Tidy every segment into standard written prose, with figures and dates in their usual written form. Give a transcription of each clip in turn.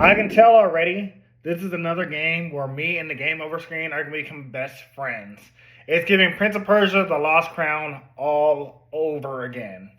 I can tell already, this is another game where me and the game over screen are going to become best friends. It's giving Prince of Persia the Lost Crown all over again.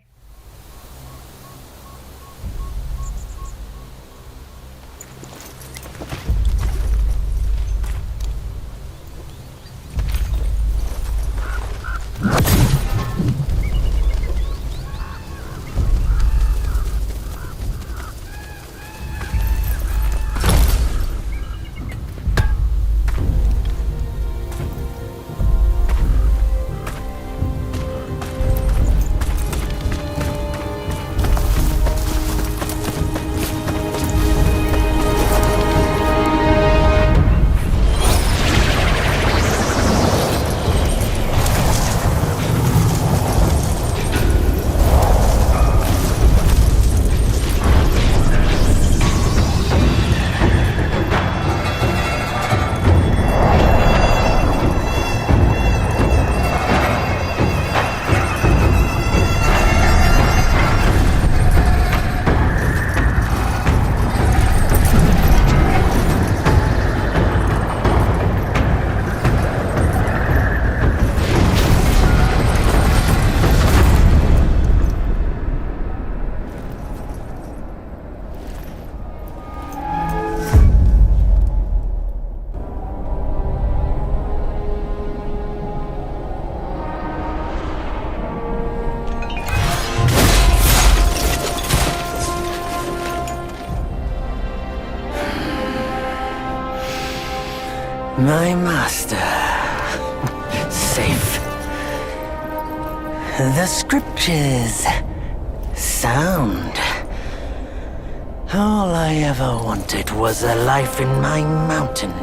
My master. Safe. The scriptures. Sound. All I ever wanted was a life in my mountain,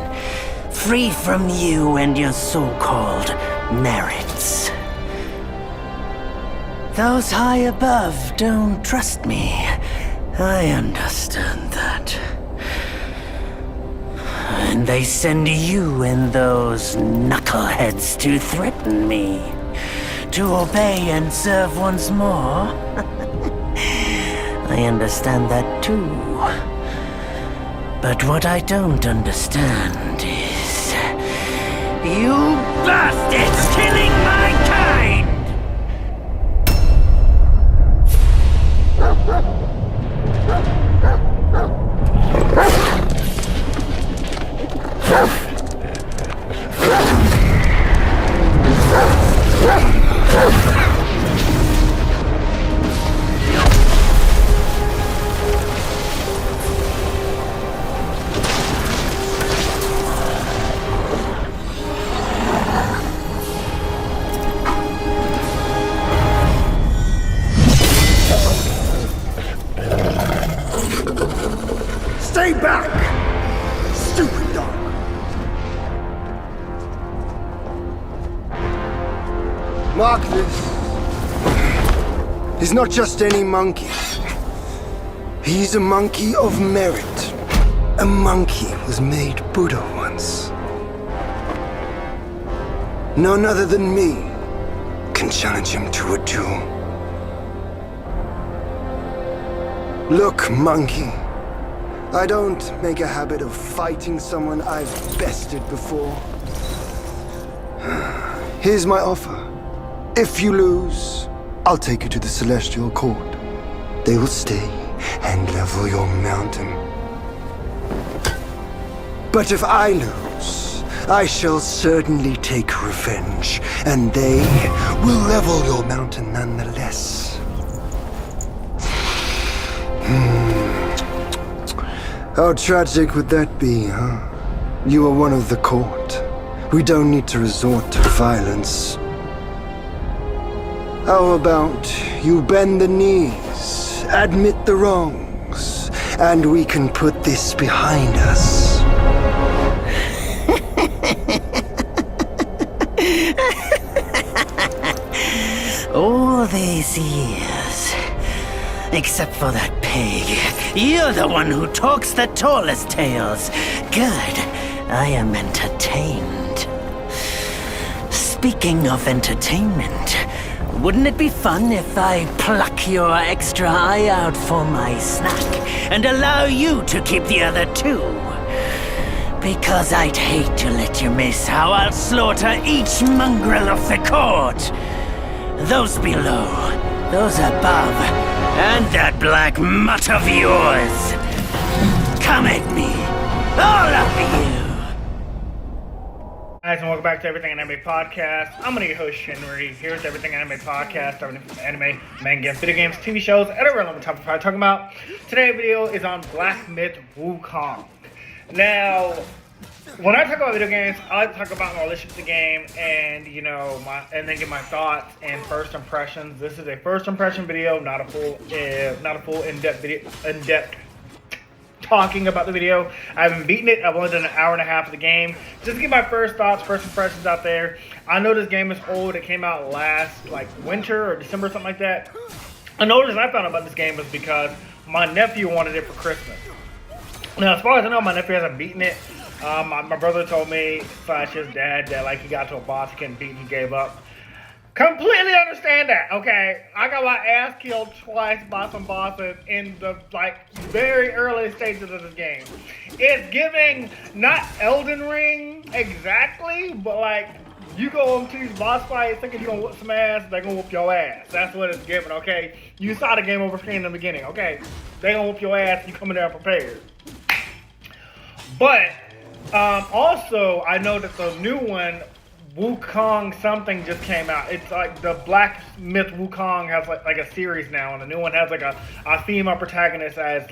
free from you and your so-called merits. Those high above don't trust me. I understand that. And they send you and those knuckleheads to threaten me. To obey and serve once more. I understand that too. But what I don't understand is... you bastards killing my kind! Stay back! Stupid dog! Mark this. He's not just any monkey. He's a monkey of merit. A monkey was made Buddha once. None other than me can challenge him to a duel. Look, monkey. I don't make a habit of fighting someone I've bested before. Here's my offer. If you lose, I'll take you to the Celestial Court. They will stay and level your mountain. But if I lose, I shall certainly take revenge, and they will level your mountain nonetheless. How tragic would that be, huh? You are one of the court. We don't need to resort to violence. How about you bend the knees, admit the wrongs, and we can put this behind us? All these years, except for that pig, you're the one who talks the tallest tales. Good, I am entertained. Speaking of entertainment, Wouldn't it be fun if I pluck your extra eye out for my snack and allow you to keep the other two? Because I'd hate to let you miss how I'll slaughter each mongrel of the court. Those below, those above, and that black mutt of yours. Come at me, all of you. Guys, and welcome back to Everything Anime Podcast. I'm gonna your host Shinry. Here's Everything Anime Podcast, anime, manga, video games, TV shows, and a random topic I'm talking about. Today's video is on Black Myth Wukong. Now, when I talk about video games, I like to talk about my relationship to the game, and and then give my thoughts and first impressions. This is a first impression video, not a full in-depth video, talking about the video. I haven't beaten it. I've only done an hour and a half of the game. Just to get my first thoughts, first impressions out there. I know this game is old. It came out last winter or December or something like that. And the only reason I found out about this game was because my nephew wanted it for Christmas. Now, as far as I know, my nephew hasn't beaten it. My brother told me / his dad that he got to a boss he couldn't beat and he gave up. Completely understand that, okay? I got my ass killed twice by some bosses in the very early stages of this game. It's giving not Elden Ring exactly, but you go into these boss fights thinking you're gonna whoop some ass, they're gonna whoop your ass. That's what it's giving, okay? You saw the game over screen in the beginning, okay? They gonna whoop your ass, you come in there prepared. But also, I know that the new one, Wukong something, just came out. It's the Black Myth Wukong has a series now, and the new one has a female protagonist as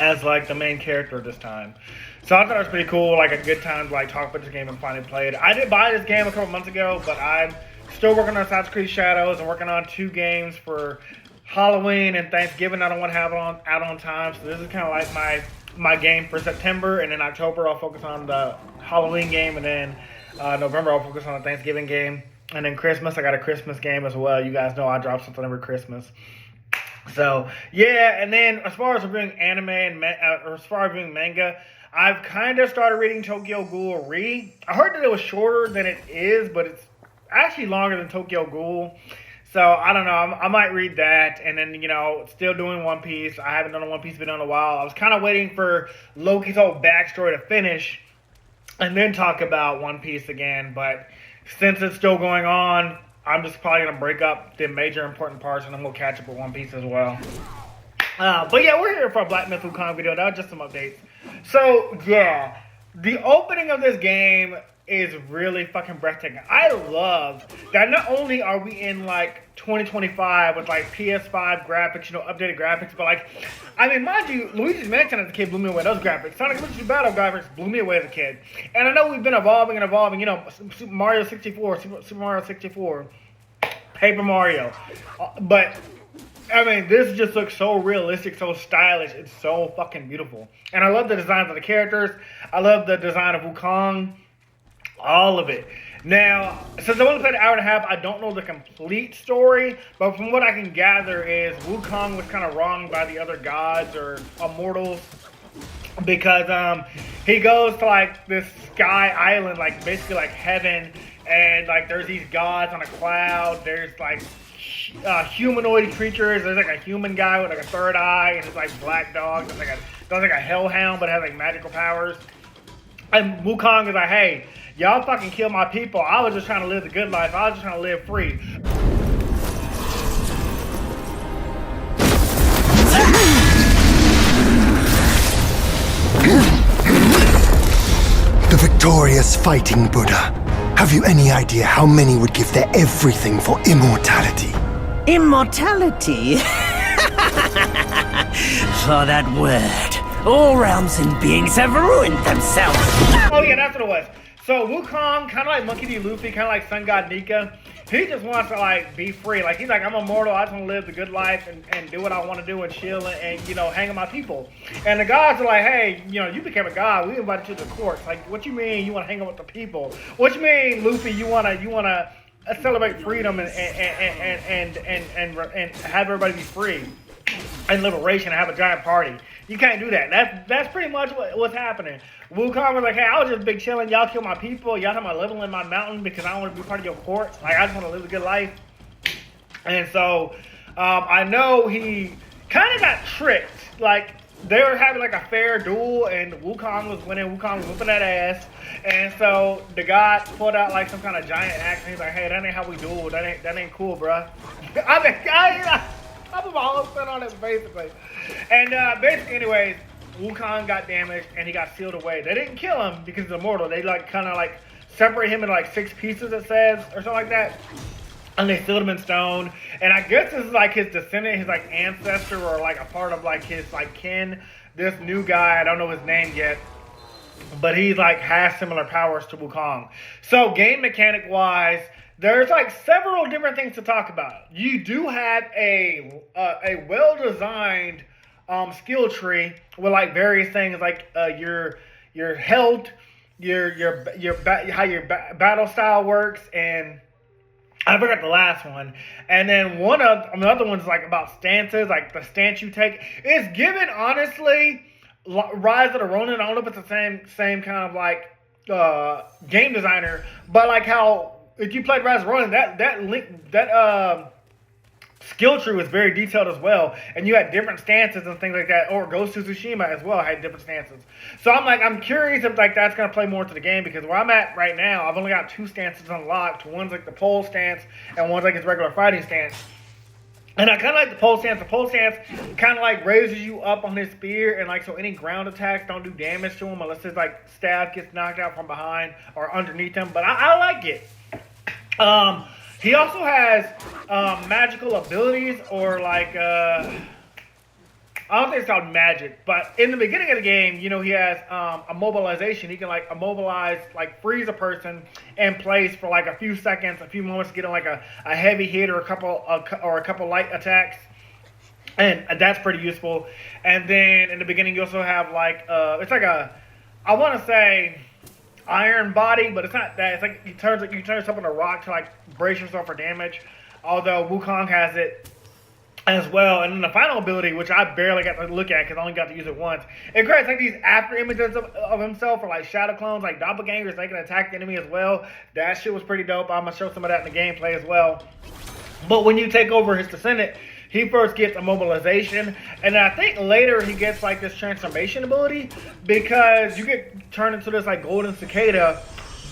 the main character this time. So I thought it was pretty cool, a good time to talk about this game and finally play it. I did buy this game a couple months ago, but I'm still working on Assassin's Creed Shadows and working on 2 games for Halloween and Thanksgiving. I don't want to have it out on time, so this is kind of my game for September, and then October I'll focus on the Halloween game, and then November I'll focus on the Thanksgiving game, and then Christmas I got a Christmas game as well. You guys know I drop something every Christmas. So yeah, and then as far as reviewing anime and as far as reviewing manga, I've kind of started reading Tokyo Ghoul Re. I heard that it was shorter than it is, but it's actually longer than Tokyo Ghoul. So, I don't know, I might read that, and then, still doing One Piece. I haven't done a One Piece video in a while. I was kind of waiting for Loki's whole backstory to finish, and then talk about One Piece again, but since it's still going on, I'm just probably going to break up the major important parts, and then we'll catch up with One Piece as well. But yeah, we're here for a Black Myth Wukong video. That was just some updates. So, yeah, the opening of this game is really fucking breathtaking. I love that not only are we in 2025 with PS5 graphics, updated graphics, but mind you, Luigi's Mansion as a kid blew me away. Those graphics, Sonic Adventure Battle graphics blew me away as a kid. And I know we've been evolving and evolving. Super Mario 64, Super Mario 64, Paper Mario, but this just looks so realistic, so stylish. It's so fucking beautiful, and I love the designs of the characters. I love the design of Wukong. All of it. Now, since I only played an hour and a half, I don't know the complete story, but from what I can gather is Wukong was kind of wronged by the other gods or immortals because he goes to this sky island, basically heaven, and there's these gods on a cloud. There's humanoid creatures. There's a human guy with a third eye, and it's black dog. There's a hellhound, but it has magical powers. And Wukong is hey, y'all fucking kill my people. I was just trying to live the good life. I was just trying to live free. The victorious fighting Buddha. Have you any idea how many would give their everything for immortality? Immortality? For that word, all realms and beings have ruined themselves. Oh yeah, that's what it was. So Wukong, kind of like Monkey D. Luffy, kind of like Sun God Nika, he just wants to be free. He's I'm immortal. I just want to live the good life and do what I want to do and chill and hang with my people. And the gods are hey, you became a god. We invited you to the courts. What you mean you want to hang out with the people? What you mean, Luffy? You wanna celebrate freedom and have everybody be free and liberation and have a giant party. You can't do that. That's pretty much what's happening. Wukong was like, hey, I was just big chilling. Y'all kill my people. Y'all talking about living in my mountain because I don't want to be part of your court. Like, I just want to live a good life. And so, I know he kind of got tricked. Like, they were having like a fair duel, and Wukong was winning. Wukong was whooping that ass. And so the god pulled out like some kind of giant axe, and he's like, hey, that ain't how we duel. That ain't cool, bruh. I mean, I put my whole spin on it, basically. And basically, anyways, Wukong got damaged, and he got sealed away. They didn't kill him because he's immortal. They like kind of like separate him into like 6 pieces, it says, or something like that. And they sealed him in stone. And I guess this is like his descendant, his like ancestor, or like a part of like his like kin. This new guy, I don't know his name yet, but he's like has similar powers to Wukong. So game mechanic wise, there's like several different things to talk about. You do have a well-designed skill tree with like various things like your health, how your battle style works, and I forgot the last one. And then the other one's like about stances, like the stance you take. It's given, honestly, Rise of the Ronin. I don't know if it's the same kind of like game designer, but like how if you played Rise of the Ronin, that skill tree was very detailed as well, and you had different stances and things like that. Or Ghost of Tsushima as well had different stances. So I'm curious if like that's gonna play more to the game, because where I'm at right now, I've only got 2 stances unlocked. One's like the pole stance, and one's like his regular fighting stance. And I kind of like the pole stance. The pole stance kind of like raises you up on his spear, and like so any ground attacks don't do damage to him unless his like staff gets knocked out from behind or underneath him. But I like it. He also has magical abilities, or like I don't think it's called magic, but in the beginning of the game, you know, he has immobilization. He can like immobilize, like freeze a person in place for like a few seconds, a few moments to get on like a heavy hit or a couple light attacks, and that's pretty useful. And then in the beginning, you also have like it's like I want to say iron body, but it's not that. It's like you turn yourself into a rock to like brace yourself for damage. Although Wukong has it as well. And then the final ability, which I barely got to look at because I only got to use it once, it creates like these after images of himself, or like shadow clones, like doppelgangers. They can attack the enemy as well. That shit was pretty dope. I'm gonna show some of that in the gameplay as well. But when you take over his descendant, he first gets immobilization, and then I think later he gets like this transformation ability, because you get turned into this like golden cicada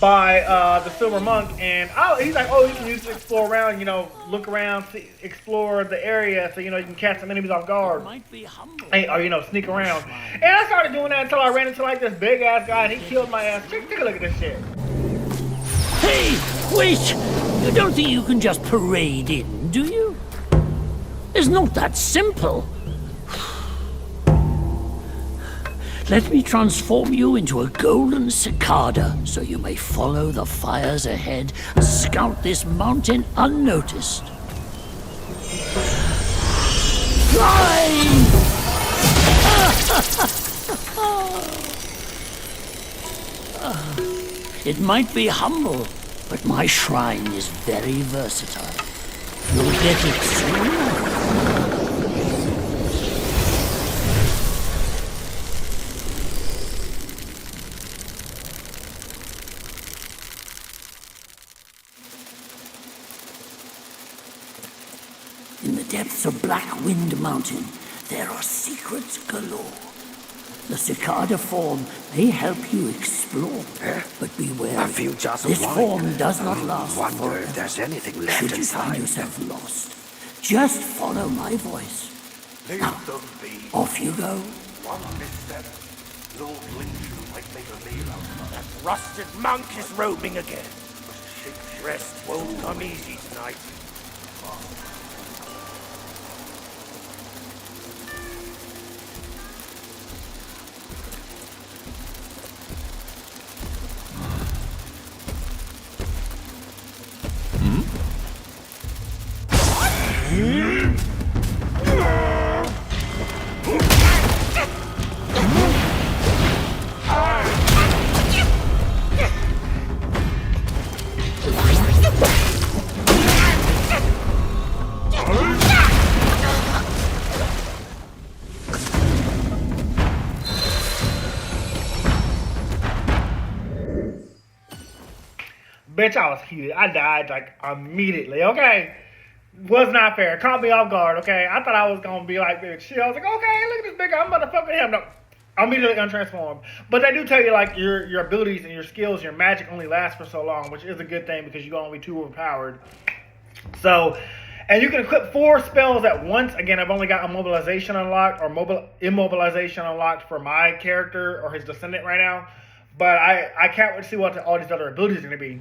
by the silver monk, and he's like, you can use it to explore around, you know, look around, explore the area, so you know you can catch some enemies off guard, or you know, sneak around. And I started doing that until I ran into like this big ass guy, and he killed my ass. Take a look at this shit. Hey, wait! You don't think you can just parade in, do you? It's not that simple. Let me transform you into a golden cicada, so you may follow the fires ahead and scout this mountain unnoticed. Fly! It might be humble, but my shrine is very versatile. You'll get it soon. In the depths of Black Wind Mountain, there are secrets galore. The cicada form may help you explore, but beware. A few jars of this wine. Form does not last Wonder forever. if there's anything left Should you inside. find yourself lost, just follow my voice. Leave Now, them be. off you go. One misstep. Lord Lynch might make a meal out of that rusted monk is roaming again. Rest won't come easy tonight. Bitch, I was heated. I died like immediately, okay? Was not fair. Caught me off guard, okay? I thought I was gonna be like this shit. I was like, okay, look at this big guy. I'm about to fuck with him. No, I'm immediately untransformed. But they do tell you like your abilities and your skills, your magic only lasts for so long, which is a good thing because you're gonna be too overpowered. So, and you can equip 4 spells at once. Again, I've only got immobilization unlocked or immobilization unlocked for my character or his descendant right now. But I can't wait to see what all these other abilities are gonna be.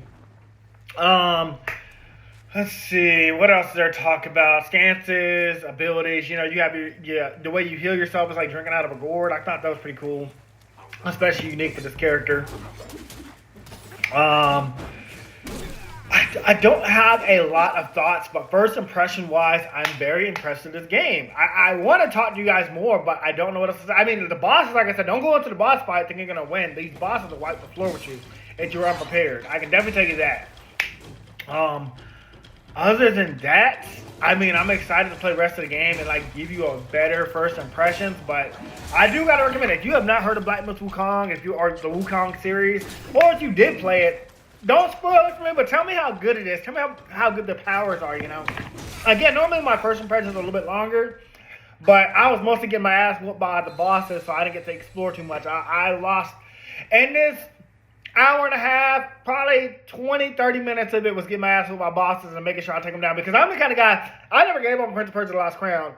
Let's see, what else is there to talk about? Stances, abilities, you know, you have the way you heal yourself is like drinking out of a gourd. I thought that was pretty cool, especially unique for this character. I don't have a lot of thoughts, but first impression wise, I'm very impressed with this game. I want to talk to you guys more, but I don't know what else to say. I mean, the bosses, like I said, don't go into the boss fight thinking you're going to win. These bosses will wipe the floor with you if you're unprepared. I can definitely tell you that. Other than that, I mean, I'm excited to play the rest of the game and like give you a better first impressions, but I do gotta recommend it. If you have not heard of Black Myth Wukong, if you are the Wukong series, or if you did play it, don't spoil it for me, but tell me how good it is. Tell me how good the powers are, you know. Again, normally my first impressions are a little bit longer, but I was mostly getting my ass whooped by the bosses, so I didn't get to explore too much. I lost, and this hour and a half, probably 20, 30 minutes of it was getting my ass with my bosses and making sure I take them down. Because I'm the kind of guy, I never gave up on Prince of Persia: The Lost Crown.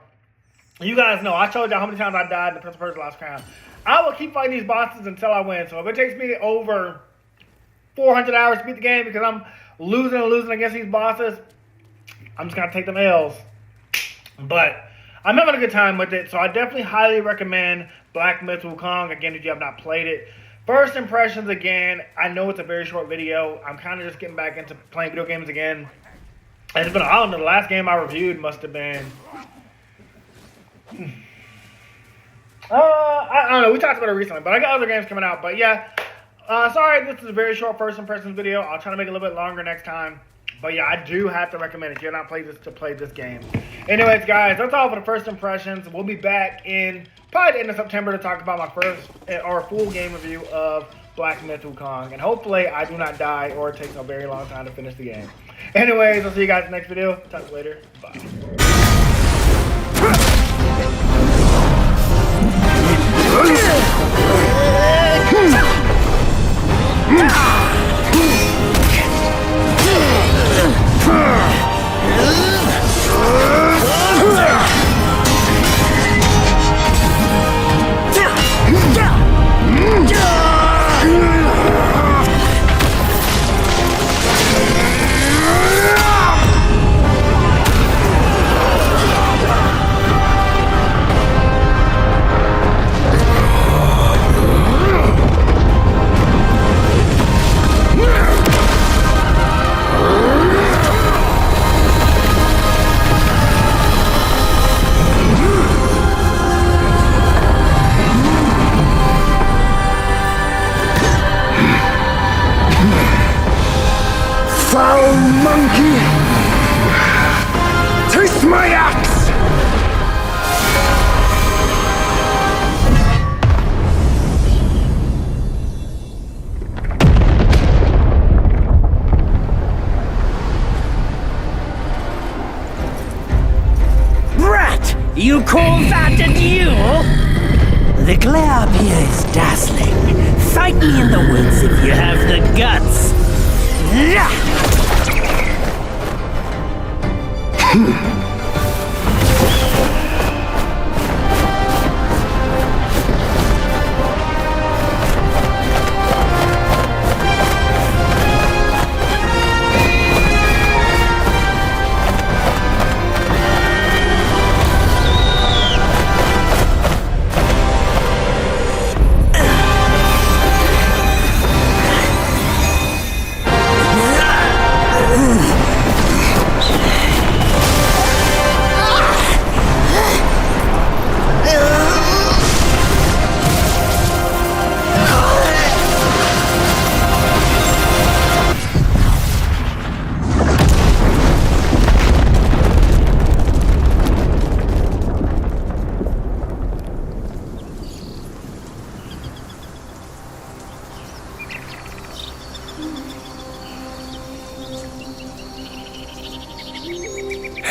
You guys know, I told y'all how many times I died in the Prince of Persia: The Lost Crown. I will keep fighting these bosses until I win. So if it takes me over 400 hours to beat the game because I'm losing against these bosses, I'm just going to take them L's. But I'm having a good time with it. So I definitely highly recommend Black Myth Wukong. Again, if you have not played it. First impressions again, I know it's a very short video. I'm kind of just getting back into playing video games again. And it's been, I don't know, the last game I reviewed must have been, I don't know, we talked about it recently, but I got other games coming out. But yeah, sorry, this is a very short first impressions video. I'll try to make it a little bit longer next time. But yeah, I do have to recommend it if you're not playing this to play this game. Anyways, guys, that's all for the first impressions. We'll be back in probably the end of September to talk about my first or full game review of Black Myth Wukong. And hopefully I do not die or it takes a very long time to finish the game. Anyways, I'll see you guys in the next video. Talk to you later. Bye. Foul monkey! Taste my axe! Rat! You call that a duel? The glare up here is dazzling. Fight me in the woods if you have the guts.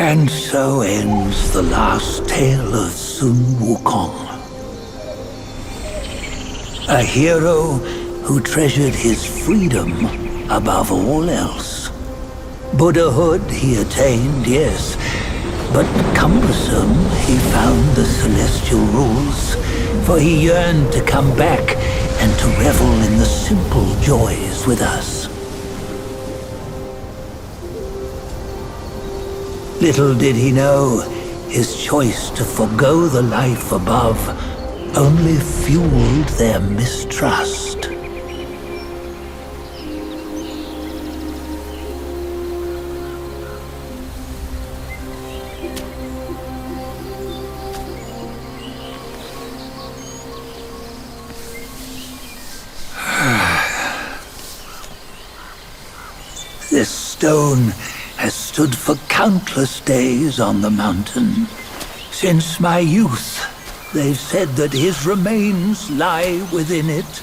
And so ends the last tale of Sun Wukong. A hero who treasured his freedom above all else. Buddhahood he attained, yes, but cumbersome he found the celestial rules, for he yearned to come back and to revel in the simple joys with us. Little did he know, his choice to forgo the life above only fueled their mistrust. This stone has stood for countless days on the mountain. Since my youth, they've said that his remains lie within it.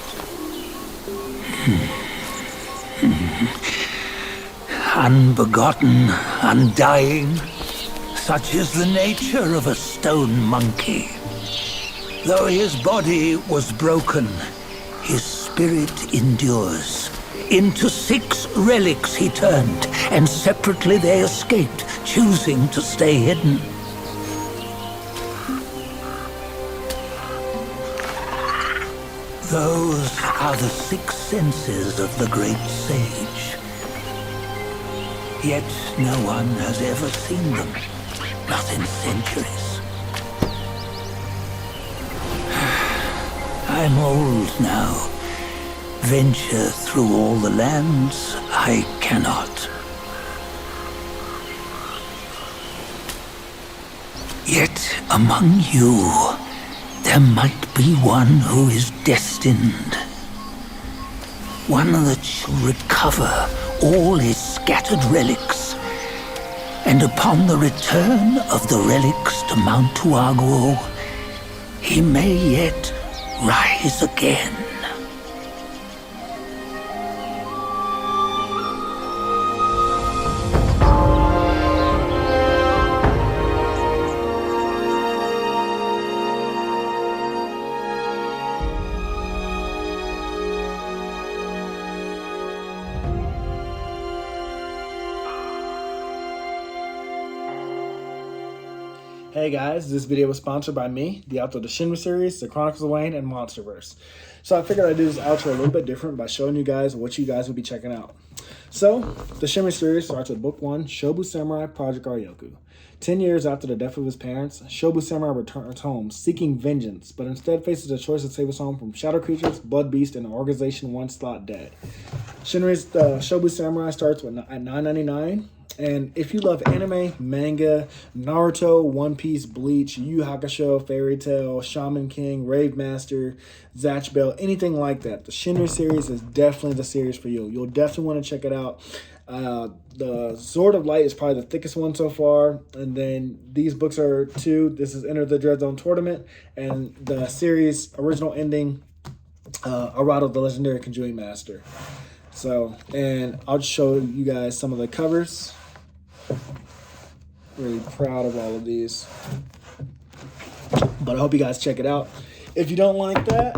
Unbegotten, undying, such is the nature of a stone monkey. Though his body was broken, his spirit endures. Into 6 relics he turned, and separately they escaped, choosing to stay hidden. Those are the 6 senses of the great sage. Yet no one has ever seen them, not in centuries. I'm old now. Venture through all the lands I cannot. Yet among you, there might be one who is destined. One that shall recover all his scattered relics. And upon the return of the relics to Mount Tuaguo, he may yet rise again. Hey guys, this video was sponsored by me, the author of the Shinry series, the Chronicles of Wayne, and Monsterverse. So I figured I'd do this outro a little bit different by showing you guys what you guys will be checking out. So, the Shinry series starts with Book 1, Shobu Samurai Project Aryoku. 10 years after the death of his parents, Shobu Samurai returns home seeking vengeance, but instead faces the choice to save his home from shadow creatures, blood beasts, and an organization once thought dead. Shinry's Shobu Samurai starts at $9.99. And if you love anime, manga, Naruto, One Piece, Bleach, Yu Yu Hakusho, Fairy Tail, Shaman King, Rave Master, Zatch Bell, anything like that, the Shinry series is definitely the series for you. You'll definitely want to check it out. The Sword of Light is probably the thickest one so far. And then these books are 2. This is Enter the Dread Zone Tournament. And the series original ending, Arado, the Legendary Conjuring Master. So, and I'll just show you guys some of the covers. Really proud of all of these. But I hope you guys check it out. If you don't like that,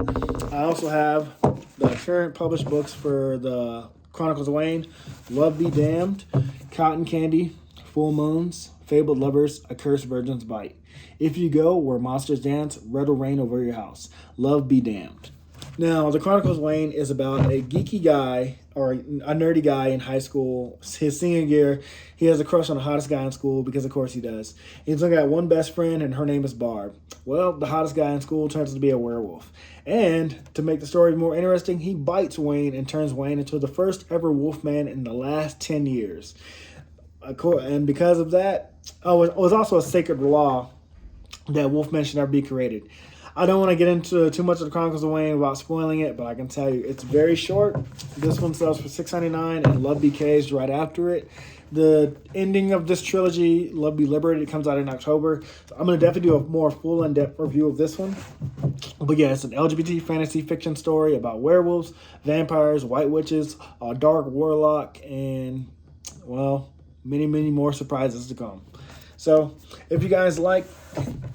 I also have the current published books for the Chronicles of Wayne, Love Be Damned, Cotton Candy, Full Moons, Fabled Lovers, A Cursed Virgin's Bite. If You Go Where Monsters Dance, Red Will Reign Over Your House. Love Be Damned. Now, the Chronicles of Wayne is about a geeky guy, or a nerdy guy in high school. His senior year, he has a crush on the hottest guy in school, because of course he does. He's only got one best friend, and her name is Barb. Well, the hottest guy in school turns out to be a werewolf. And to make the story more interesting, he bites Wayne and turns Wayne into the first ever wolfman in the last 10 years. And because of that, it was also a sacred law that wolfmen should never be created. I don't want to get into too much of the Chronicles of Wayne without spoiling it, but I can tell you it's very short. This one sells for $6.99, and Love Be Caged right after it. The ending of this trilogy, Love Be Liberated, comes out in October. So I'm going to definitely do a more full in-depth review of this one. But yeah, it's an LGBT fantasy fiction story about werewolves, vampires, white witches, a dark warlock, and, well, many, many more surprises to come. So if you guys like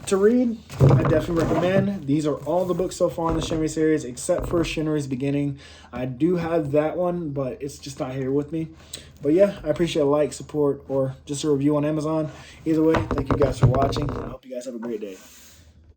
to read, I definitely recommend. These are all the books so far in the Shinry series, except for Shinry's Beginning. I do have that one, but it's just not here with me. But yeah, I appreciate a like, support, or just a review on Amazon. Either way, thank you guys for watching. I hope you guys have a great day.